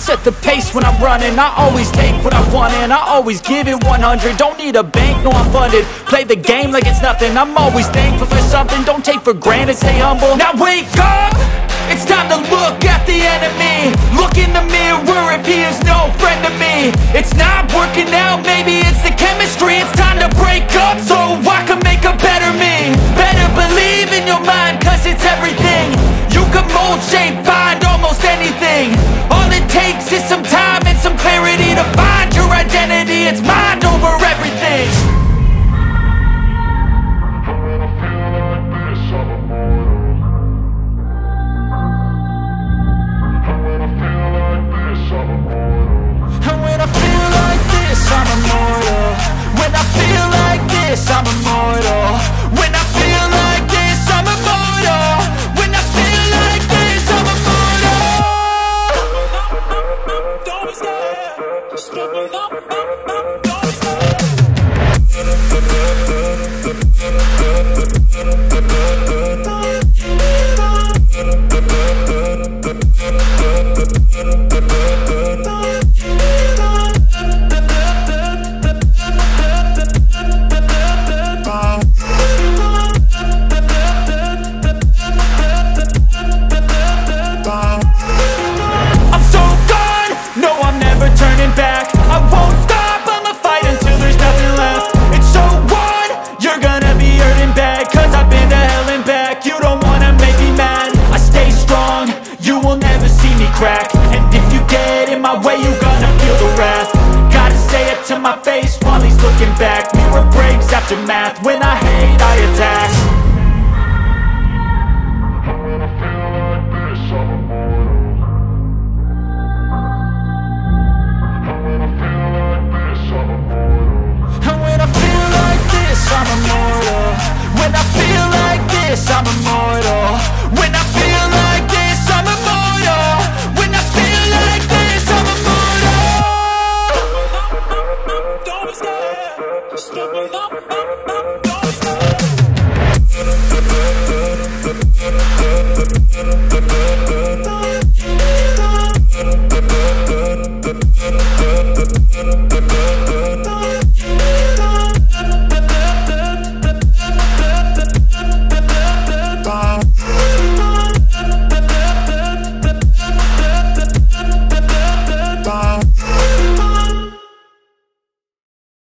set the pace when I'm running. I always take what I want and I always give it 100. Don't need a bank, no I'm funded. Play the game like it's nothing. I'm always thankful for something. Don't take for granted, stay humble. Now wake up! It's time to look at the enemy. Look in the mirror if he is no friend to me. It's not working out, maybe it's the chemistry. It's time to break up so I can make a better me. Better believe in your mind, cause it's everything. You can mold, shape, find almost anything. All it takes is some time and some clarity to find your identity. It's mind over everything. I'm immortal. When I feel like this, I'm immortal. When I feel like this, I'm immortal. When I feel like this, I'm immortal. Don't stop. Don't stop.